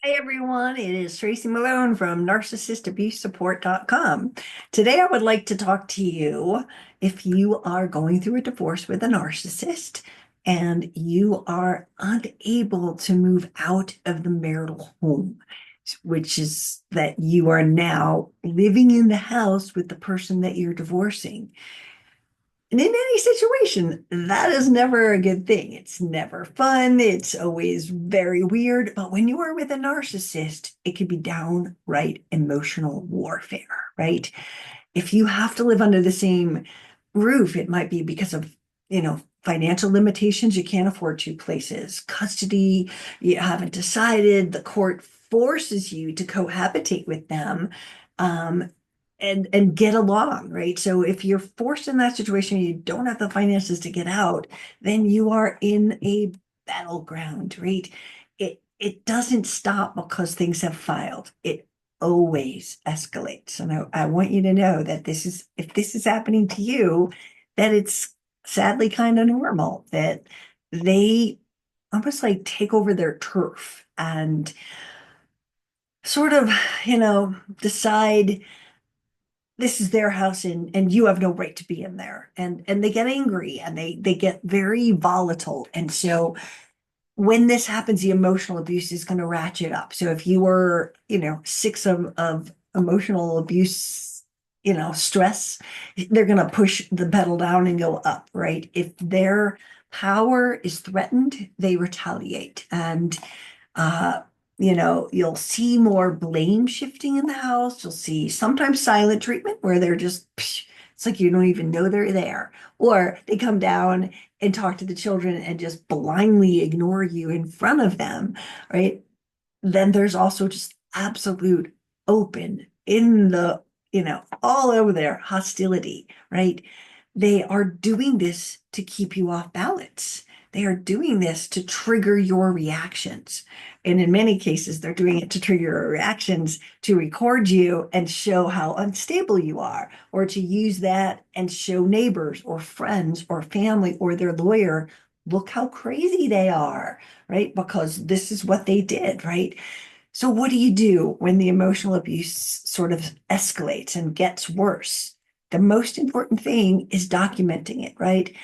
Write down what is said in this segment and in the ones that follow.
Hi everyone, it is Tracy Malone from narcissistabusesupport.com. Today I would like to talk to you if you are going through a divorce with a narcissist and you are unable to move out of the marital home, which is that you are now living in the house with the person that you're divorcing. And in any situation, that is never a good thing. It's never fun. It's always very weird. But when you are with a narcissist, it could be downright emotional warfare, right? If you have to live under the same roof, it might be because of, financial limitations. You can't afford two places. Custody, you haven't decided. The court forces you to cohabitate with them. Um, and get along, right? So if you're forced in that situation, you don't have the finances to get out, then you are in a battleground, right? It doesn't stop because things have filed. It always escalates. And I want you to know that this is, if this is happening to you, that it's sadly kind of normal that they almost like take over their turf and sort of, decide this is their house and you have no right to be in there. And they get angry and they get very volatile. And so when this happens, the emotional abuse is going to ratchet up. So if you were, six of emotional abuse, stress, they're going to push the pedal down and go up, right? If their power is threatened, they retaliate. And uh, you'll see more blame shifting in the house. You'll see sometimes silent treatment where they're just, psh, it's like you don't even know they're there. Or they come down and talk to the children and just blindly ignore you in front of them, right? Then there's also just absolute open in the, all over there hostility, right? They are doing this to keep you off balance. They are doing this to trigger your reactions. And in many cases, they're doing it to trigger your reactions to record you and show how unstable you are, or to use that and show neighbors or friends or family or their lawyer, look how crazy they are, right? Because this is what they did, right? So, what do you do when the emotional abuse sort of escalates and gets worse? The most important thing is documenting it, right?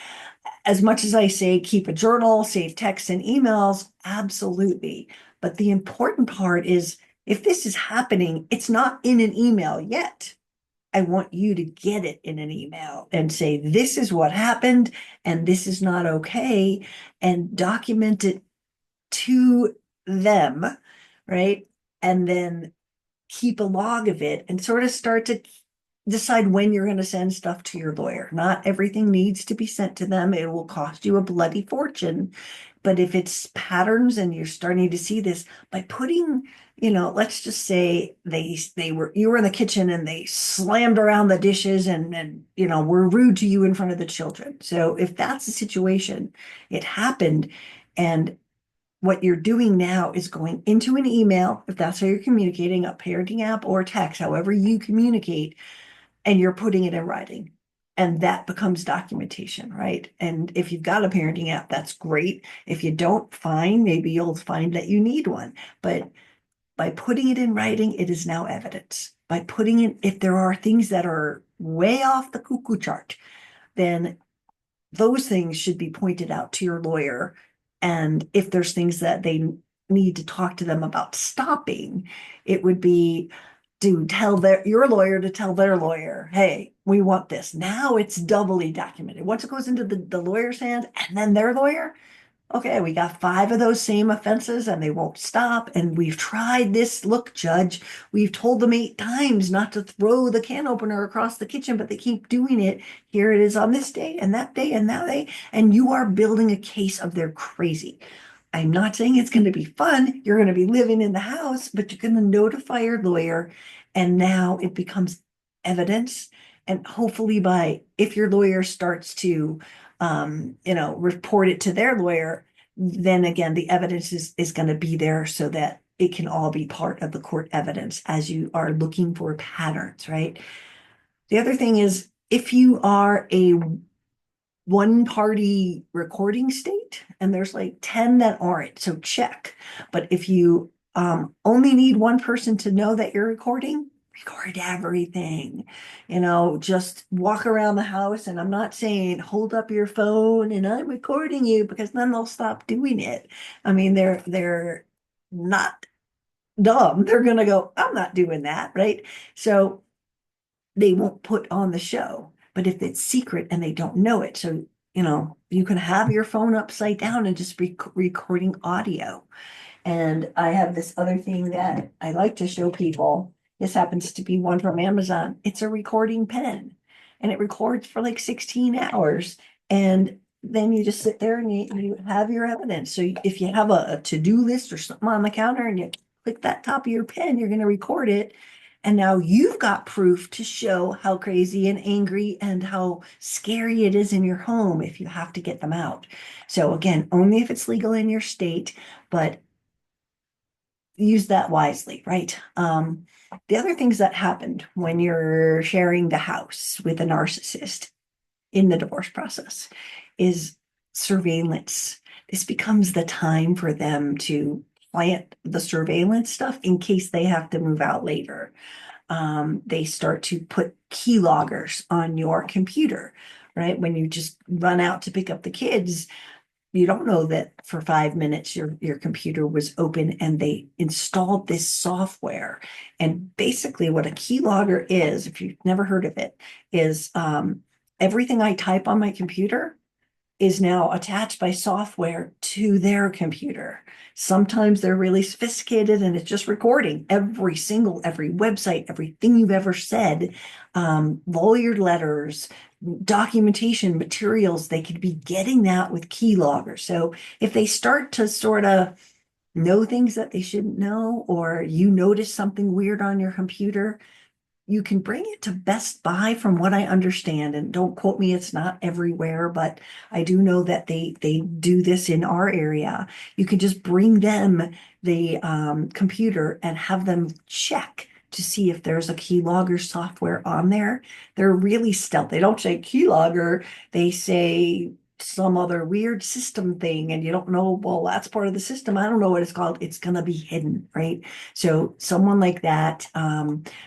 As much as I say, keep a journal, save texts and emails, absolutely. But the important part is if this is happening, it's not in an email yet. I want you to get it in an email and say, this is what happened and this is not okay, and document it to them, right? And then keep a log of it and sort of start to decide when you're going to send stuff to your lawyer. Not everything needs to be sent to them. It will cost you a bloody fortune. But if it's patterns and you're starting to see this by putting, let's just say they were you were in the kitchen and they slammed around the dishes and were rude to you in front of the children. So if that's the situation, it happened and what you're doing now is going into an email, if that's how you're communicating, a parenting app or text, however you communicate, and you're putting it in writing. And that becomes documentation, right? And if you've got a parenting app, that's great. If you don't, fine, maybe you'll find that you need one. But by putting it in writing, it is now evidence. By putting it, if there are things that are way off the cuckoo chart, then those things should be pointed out to your lawyer. And if there's things that they need to talk to them about stopping, it would be to tell your lawyer to tell their lawyer, hey, we want this. Now it's doubly documented. Once it goes into the lawyer's hands and then their lawyer, okay, we got five of those same offenses and they won't stop. And we've tried this. Look, judge, we've told them 8 times not to throw the can opener across the kitchen, but they keep doing it. Here it is on this day and that day and that day. And you are building a case of they're crazy. I'm not saying it's going to be fun. You're going to be living in the house, but you're going to notify your lawyer. And now it becomes evidence. And hopefully, if your lawyer starts to, report it to their lawyer, then again, the evidence is going to be there so that it can all be part of the court evidence as you are looking for patterns, right? The other thing is if you are a one party recording state and there's like 10 that aren't, so check. But if you only need one person to know that you're recording, record everything. Just walk around the house. And I'm not saying hold up your phone and I'm recording you, because then they'll stop doing it. I mean, they're not dumb. They're gonna go, I'm not doing that, right? So they won't put on the show. But if it's secret and they don't know it, so you can have your phone upside down and just be recording audio. And I have this other thing that I like to show people. This happens to be one from Amazon. It's a recording pen, and it records for like 16 hours. And then you just sit there and you have your evidence. So if you have a to-do list or something on the counter and you click that top of your pen, you're going to record it. And now you've got proof to show how crazy and angry and how scary it is in your home if you have to get them out. So again, only if it's legal in your state, but use that wisely, right? The other things that happened when you're sharing the house with a narcissist in the divorce process is surveillance. This becomes the time for them to plant the surveillance stuff in case they have to move out later. They start to put keyloggers on your computer, right? When you just run out to pick up the kids, you don't know that for 5 minutes your computer was open and they installed this software. And basically what a keylogger is, if you've never heard of it, is everything I type on my computer is now attached by software to their computer. Sometimes they're really sophisticated and it's just recording every website, everything you've ever said, lawyered letters, documentation materials. They could be getting that with keyloggers. So if they start to sort of know things that they shouldn't know, or you notice something weird on your computer, you can bring it to Best Buy from what I understand. And don't quote me, it's not everywhere, but I do know that they do this in our area. You can just bring them the computer and have them check to see if there's a keylogger software on there. They're really stealth. They don't say keylogger, they say some other weird system thing, and you don't know, well, that's part of the system. I don't know what it's called. It's gonna be hidden, right? So someone like that,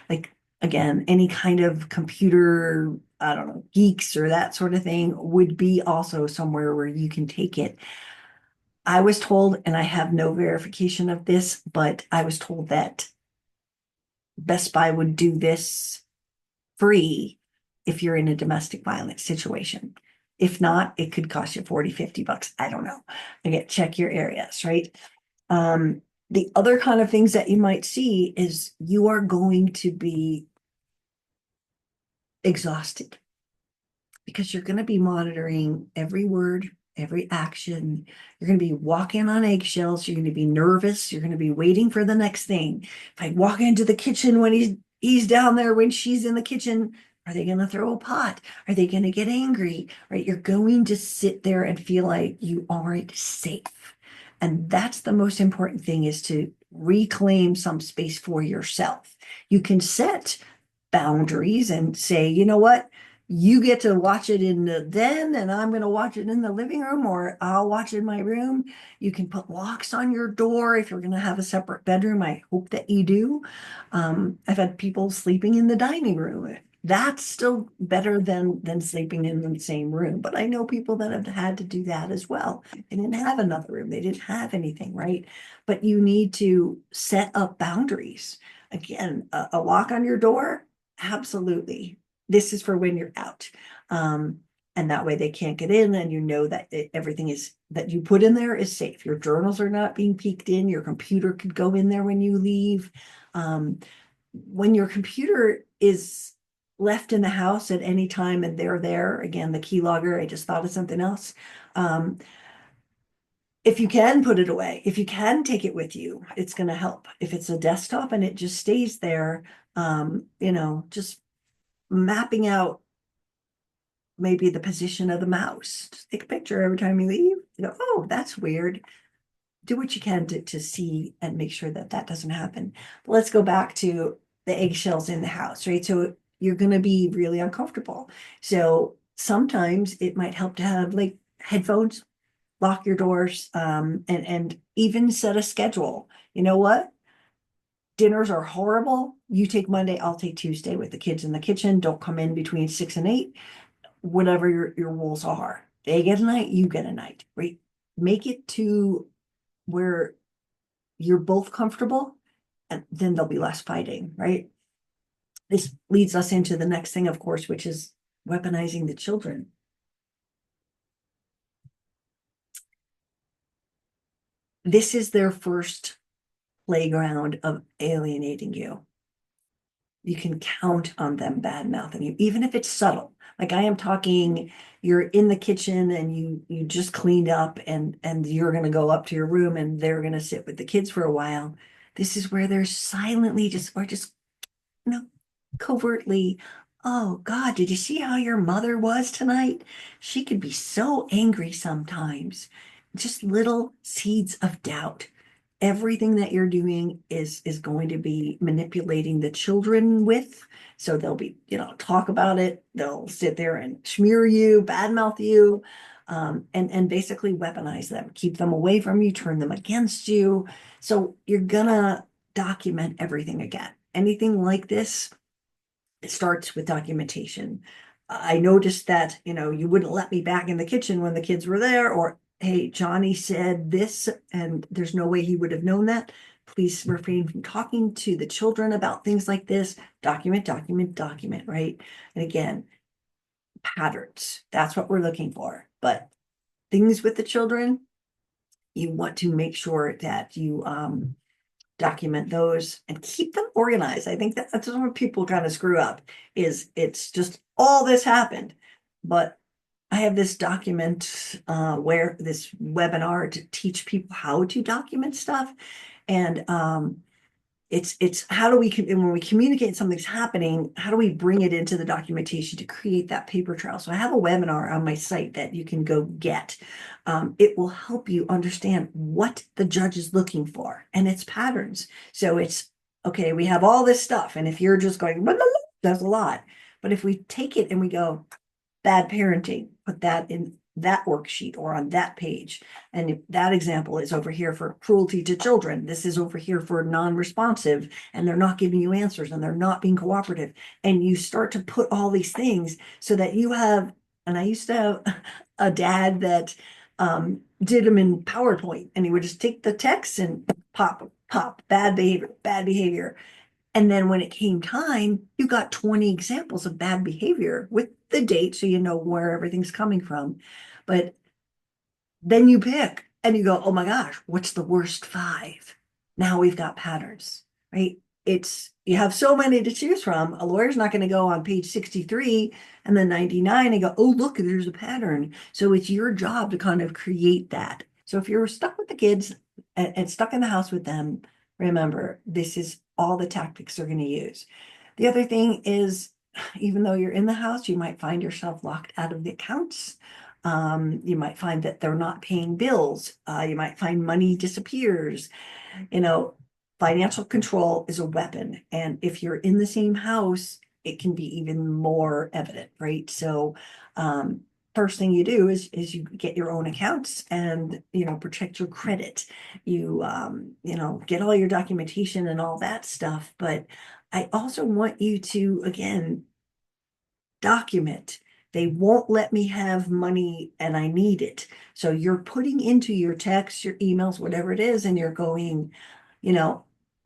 like again, any kind of computer, I don't know, geeks or that sort of thing would be also somewhere where you can take it. I was told, and I have no verification of this, but I was told that Best Buy would do this free if you're in a domestic violence situation. If not, it could cost you 40, $50. I don't know. Again, check your areas, right? The other kind of things that you might see is you are going to be exhausted because you're going to be monitoring every word, every action. You're going to be walking on eggshells. You're going to be nervous. You're going to be waiting for the next thing. If I walk into the kitchen when he's down there, when she's in the kitchen, are they going to throw a pot? Are they going to get angry? Right? You're going to sit there and feel like you aren't safe. And that's the most important thing, is to reclaim some space for yourself. You can set boundaries and say, you know what? You get to watch it in the den and I'm going to watch it in the living room, or I'll watch it in my room. You can put locks on your door if you're going to have a separate bedroom. I hope that you do. I've had people sleeping in the dining room. That's still better than sleeping in the same room. But I know people that have had to do that as well. They didn't have another room. They didn't have anything, right? But you need to set up boundaries. Again, a lock on your door, absolutely. This is for when you're out. And that way they can't get in, and you know that everything is that you put in there is safe. Your journals are not being peeked in. Your computer could go in there when you leave. When your computer is left in the house at any time and they're there, again, the keylogger, I just thought of something else. If you can put it away, if you can take it with you, it's going to help. If it's a desktop and it just stays there, just mapping out maybe the position of the mouse. Just take a picture every time you leave. You go, oh, that's weird. Do what you can to see and make sure that that doesn't happen. But let's go back to the eggshells in the house, right? So you're going to be really uncomfortable. So sometimes it might help to have like headphones, lock your doors, and even set a schedule. You know what? dinners are horrible. You take Monday, I'll take Tuesday with the kids in the kitchen. Don't come in between 6 and 8, whatever your rules are. They get a night, you get a night, right? Make it to where you're both comfortable, and then there'll be less fighting, right? This leads us into the next thing, of course, which is weaponizing the children. This is their first playground of alienating you. You can count on them bad mouthing you, even if it's subtle. Like I am talking, you're in the kitchen and you just cleaned up and you're gonna go up to your room and they're gonna sit with the kids for a while. This is where they're silently just you know, covertly, oh God, did you see how your mother was tonight? She could be so angry sometimes. Just little seeds of doubt. Everything that you're doing is going to be manipulating the children with. So they'll be, talk about it. They'll sit there and smear you, badmouth you, and basically weaponize them, keep them away from you, turn them against you. So you're gonna document everything again. Anything like this, it starts with documentation. I noticed that, you wouldn't let me back in the kitchen when the kids were there, or, hey, Johnny said this, and there's no way he would have known that. Please refrain from talking to the children about things like this. Document, document, document, right? And again, patterns. That's what we're looking for. But things with the children, you want to make sure that you document those and keep them organized. I think that's where people kind of screw up, is it's just all this happened. But I have this document where this webinar to teach people how to document stuff. And it's how do we, when we communicate something's happening, how do we bring it into the documentation to create that paper trail? So I have a webinar on my site that you can go get. It will help you understand what the judge is looking for and its patterns. So it's, okay, we have all this stuff. And if you're just going, blah, blah, blah, that's a lot. But if we take it and we go, bad parenting, put that in that worksheet or on that page. And if that example is over here for cruelty to children, this is over here for non-responsive, and they're not giving you answers and they're not being cooperative. And you start to put all these things so that you have, and I used to have a dad that did them in PowerPoint, and he would just take the text and pop, bad behavior, bad behavior. And then when it came time, you got 20 examples of bad behavior with the date, so you know where everything's coming from. But then you pick and you go, oh my gosh, what's the worst 5? Now we've got patterns, right? You have so many to choose from. A lawyer's not going to go on page 63 and then 99 and go, oh, look, there's a pattern. So it's your job to kind of create that. So if you're stuck with the kids and stuck in the house with them, remember, this is all the tactics they're going to use. The other thing is, even though you're in the house, you might find yourself locked out of the accounts. You might find that they're not paying bills. You might find money disappears. Financial control is a weapon. And if you're in the same house, it can be even more evident, right? So, first thing you do is you get your own accounts and, protect your credit. You, get all your documentation and all that stuff. But I also want you to, again, document. They won't let me have money and I need it. So you're putting into your texts, your emails, whatever it is, and you're going,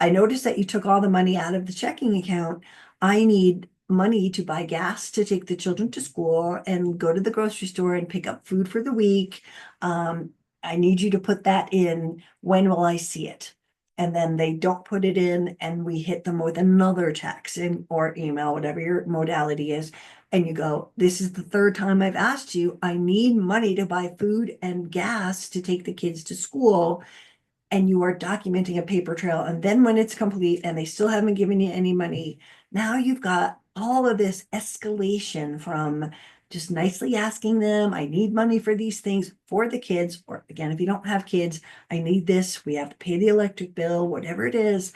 I noticed that you took all the money out of the checking account. I need money to buy gas to take the children to school and go to the grocery store and pick up food for the week. I need you to put that in. When will I see it? And then they don't put it in, and we hit them with another text or email, whatever your modality is. And you go, this is the 3rd time I've asked you. I need money to buy food and gas to take the kids to school. And you are documenting a paper trail. And then when it's complete and they still haven't given you any money, now you've got all of this escalation from just nicely asking them, I need money for these things for the kids. Or again, if you don't have kids, I need this. We have to pay the electric bill, whatever it is.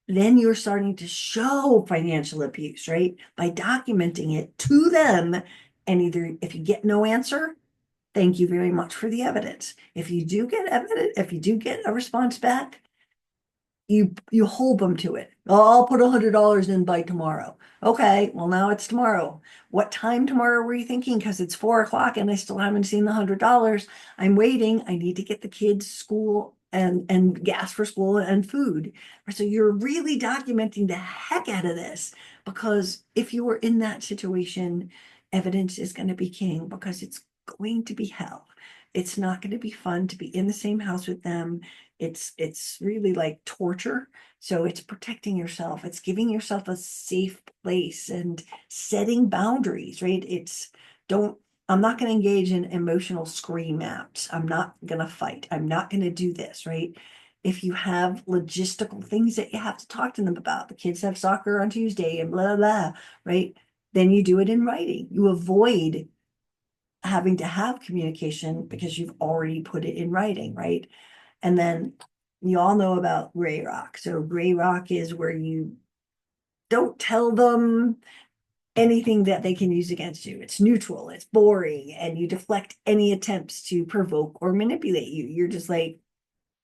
Then you're starting to show financial abuse, right? By documenting it to them. And either if you get no answer, thank you very much for the evidence. If you do get evidence, if you do get a response back, you hold them to it. Oh, I'll put $100 in by tomorrow. Okay, well now it's tomorrow. What time tomorrow were you thinking? Because it's 4 o'clock and I still haven't seen the $100. I'm waiting. I need to get the kids school and gas for school and food. So you're really documenting the heck out of this, because if you were in that situation, evidence is going to be king, because it's going to be hell. It's not going to be fun to be in the same house with them. It's really like torture. So it's protecting yourself. It's giving yourself a safe place and setting boundaries, right? Don't I'm not going to engage in emotional scream maps. I'm not going to fight. I'm not going to do this, right? If you have logistical things that you have to talk to them about, the kids have soccer on Tuesday and blah, blah, blah, right? Then you do it in writing. You avoid having to have communication because you've already put it in writing, right? And then you all know about gray rock. So gray rock is where you don't tell them anything that they can use against you. It's neutral, it's boring, and you deflect any attempts to provoke or manipulate you. You're just like,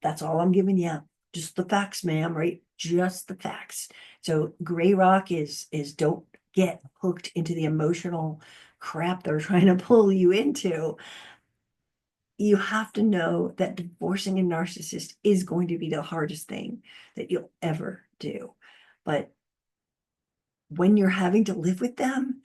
that's all I'm giving you. Just the facts, ma'am, right? Just the facts. So gray rock is don't get hooked into the emotional crap they're trying to pull you into. You have to know that divorcing a narcissist is going to be the hardest thing that you'll ever do. But when you're having to live with them,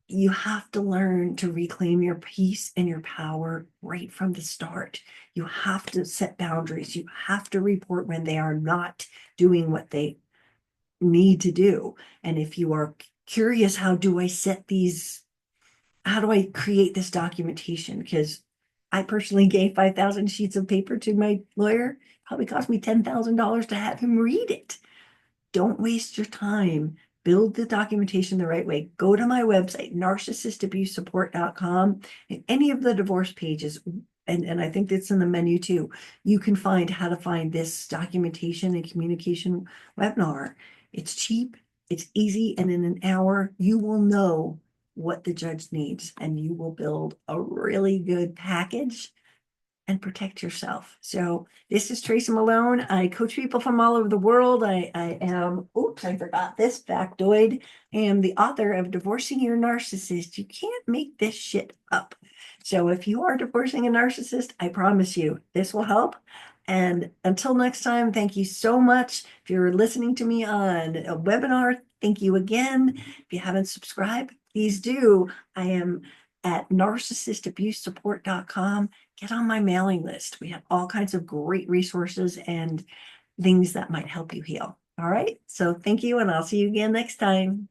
you have to learn to reclaim your peace and your power right from the start. You have to set boundaries. You have to report when they are not doing what they need to do. And if you are curious, how do I create this documentation? Because I personally gave 5,000 sheets of paper to my lawyer. Probably cost me $10,000 to have him read it. Don't waste your time. Build the documentation the right way. Go to my website, narcissistabusesupport.com, and any of the divorce pages, and I think that's in the menu too. You can find how to find this documentation and communication webinar. It's cheap, it's easy, and in an hour, you will know what the judge needs, and you will build a really good package and protect yourself. So this is Tracy Malone. I coach people from all over the world. I am, oops, I forgot this factoid. I am the author of Divorcing Your Narcissist. You can't make this shit up. So if you are divorcing a narcissist, I promise you this will help. And until next time, thank you so much. If you're listening to me on a webinar, thank you again. If you haven't subscribed, please do. I am at narcissistabusesupport.com. Get on my mailing list. We have all kinds of great resources and things that might help you heal. All right. So thank you, and I'll see you again next time.